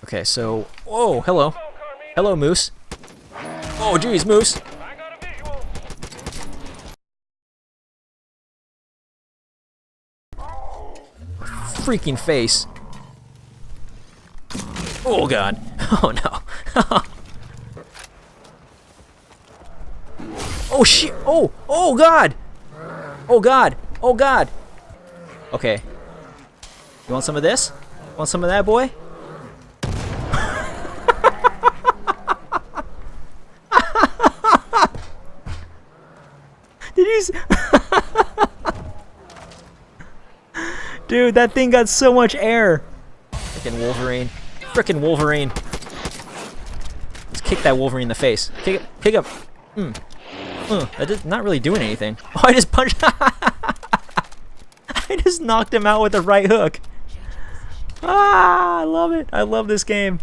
Okay, so... Whoa, hello. Hello, Moose. Oh, geez, Moose. Freaking face. Oh, God. Oh, no. Oh, shit. Oh, oh, God. Oh, God. Oh, God. Okay. You want some of this? Want some of that, boy? Did you Dude, that thing got so much air. Frickin' Wolverine. Frickin' Wolverine. Let's kick that Wolverine in the face. Kick it. Kick up. That is not really doing anything. Oh, I just punched. I just knocked him out with the right hook. Ah, I love it. I love this game.